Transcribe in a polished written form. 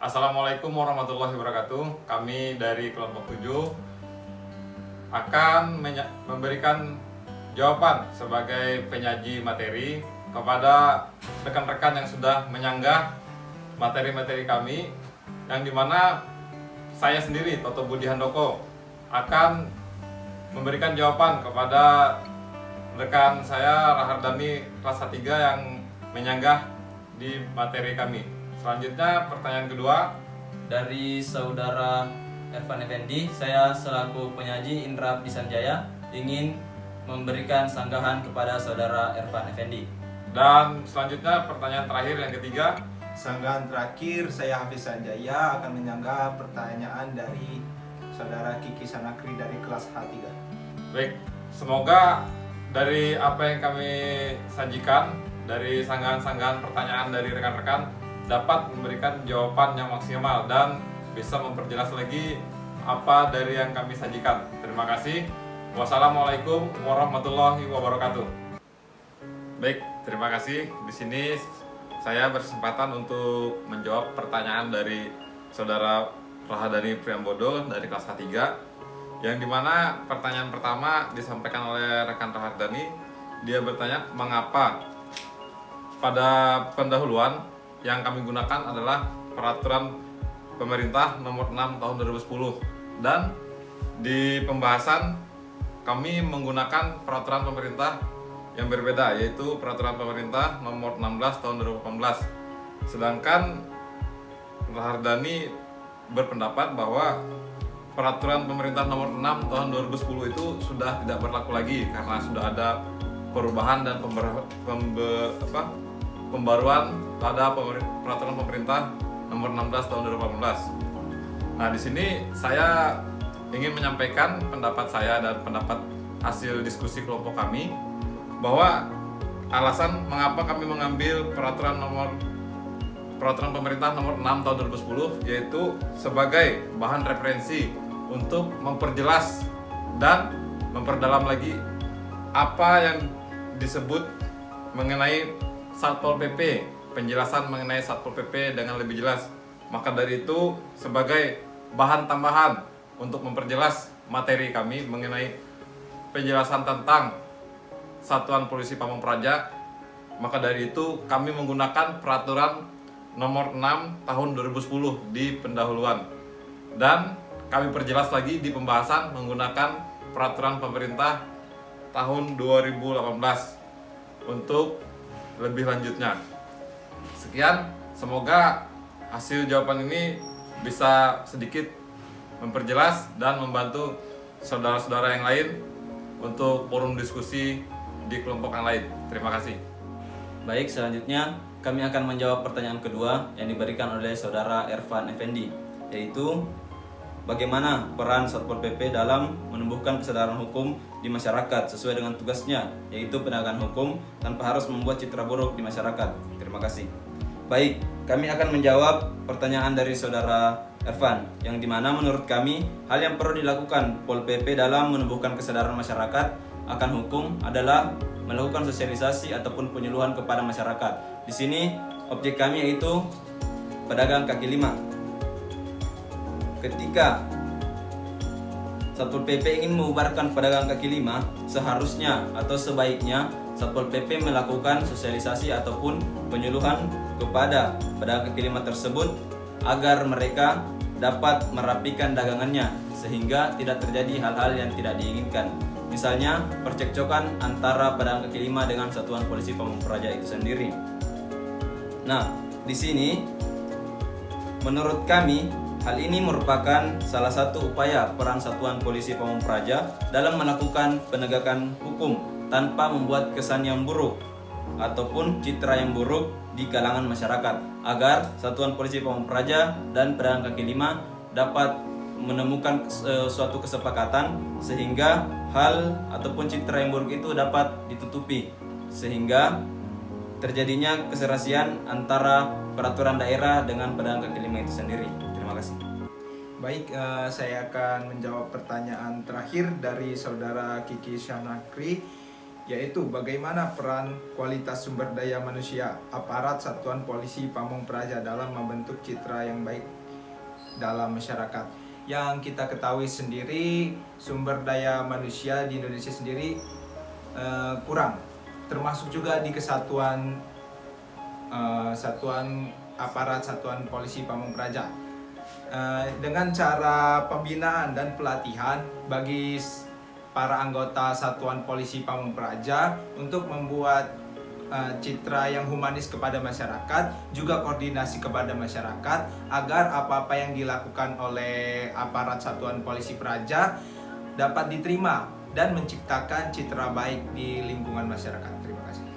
Assalamualaikum warahmatullahi wabarakatuh. Kami dari kelompok 7 akan memberikan jawaban sebagai penyaji materi kepada rekan-rekan yang sudah menyanggah materi-materi kami, yang dimana saya sendiri, Toto Budi Handoko, akan memberikan jawaban kepada rekan saya Rahardani kelas 3 yang menyanggah di materi kami. Selanjutnya pertanyaan kedua dari saudara Ervan Effendi. Saya selaku penyaji Indra Abdisanjaya ingin memberikan sanggahan kepada saudara Ervan Effendi. Dan selanjutnya pertanyaan terakhir yang ketiga. Sanggahan terakhir, saya Hafiz Sanjaya akan menyanggah pertanyaan dari saudara Kiki Sanakri dari kelas H3. Baik, semoga dari apa yang kami sajikan, dari sanggahan-sanggahan pertanyaan dari rekan-rekan, dapat memberikan jawaban yang maksimal dan bisa memperjelas lagi apa dari yang kami sajikan. Terima kasih. Wassalamualaikum warahmatullahi wabarakatuh. Baik, terima kasih. Di sini saya berkesempatan untuk menjawab pertanyaan dari saudara Rahardani Priambodo dari kelas K3, yang dimana pertanyaan pertama disampaikan oleh rekan Rahardani. Dia bertanya mengapa pada pendahuluan yang kami gunakan adalah peraturan pemerintah nomor 6 tahun 2010, dan di pembahasan kami menggunakan peraturan pemerintah yang berbeda, yaitu peraturan pemerintah nomor 16 tahun 2018. Sedangkan Rahardani berpendapat bahwa peraturan pemerintah nomor 6 tahun 2010 itu sudah tidak berlaku lagi karena sudah ada perubahan dan pembaruan pada peraturan pemerintah nomor 16 tahun 2018. Nah, di sini saya ingin menyampaikan pendapat saya dan pendapat hasil diskusi kelompok kami, bahwa alasan mengapa kami mengambil peraturan pemerintah nomor 6 tahun 2010 yaitu sebagai bahan referensi untuk memperjelas dan memperdalam lagi apa yang disebut mengenai Satpol PP, penjelasan mengenai Satpol PP dengan lebih jelas. Maka dari itu, sebagai bahan tambahan untuk memperjelas materi kami mengenai penjelasan tentang Satuan Polisi Pamong Praja, maka dari itu kami menggunakan peraturan nomor 6 tahun 2010 di pendahuluan, dan kami perjelas lagi di pembahasan menggunakan peraturan pemerintah tahun 2018 untuk lebih lanjutnya. Sekian, semoga hasil jawaban ini bisa sedikit memperjelas dan membantu saudara-saudara yang lain untuk forum diskusi di kelompok yang lain. Terima kasih. Baik, selanjutnya kami akan menjawab pertanyaan kedua yang diberikan oleh saudara Ervan Effendi, yaitu bagaimana peran Satpol PP dalam menumbuhkan kesadaran hukum di masyarakat sesuai dengan tugasnya, yaitu penegakan hukum tanpa harus membuat citra buruk di masyarakat. Terima kasih. Baik, kami akan menjawab pertanyaan dari saudara Ervan, yang dimana menurut kami hal yang perlu dilakukan Pol PP dalam menumbuhkan kesadaran masyarakat akan hukum adalah melakukan sosialisasi ataupun penyuluhan kepada masyarakat. Di sini objek kami yaitu pedagang kaki lima. Ketika Satpol PP ingin membubarkan pedagang kaki lima, seharusnya atau sebaiknya Satpol PP melakukan sosialisasi ataupun penyuluhan kepada pedagang kaki lima tersebut agar mereka dapat merapikan dagangannya sehingga tidak terjadi hal-hal yang tidak diinginkan. Misalnya percekcokan antara pedagang kaki lima dengan Satuan Polisi Pamong Praja itu sendiri. Nah, di sini menurut kami hal ini merupakan salah satu upaya peran Satuan Polisi Pamong Praja dalam melakukan penegakan hukum tanpa membuat kesan yang buruk ataupun citra yang buruk di kalangan masyarakat, agar Satuan Polisi Pamong Praja dan pedagang kaki lima dapat menemukan suatu kesepakatan sehingga hal ataupun citra yang buruk itu dapat ditutupi, sehingga terjadinya keserasian antara peraturan daerah dengan pedagang kaki lima itu sendiri. Terima kasih. Baik, saya akan menjawab pertanyaan terakhir dari saudara Kiki Sanakri, yaitu bagaimana peran kualitas sumber daya manusia aparat Satuan Polisi Pamong Praja dalam membentuk citra yang baik dalam masyarakat. Yang kita ketahui sendiri, sumber daya manusia di Indonesia sendiri kurang, termasuk juga di kesatuan aparat Satuan Polisi Pamong Praja. Dengan cara pembinaan dan pelatihan bagi para anggota Satuan Polisi Pamong Praja untuk membuat citra yang humanis kepada masyarakat, juga koordinasi kepada masyarakat agar apa-apa yang dilakukan oleh aparat Satuan Polisi Praja dapat diterima dan menciptakan citra baik di lingkungan masyarakat. Terima kasih.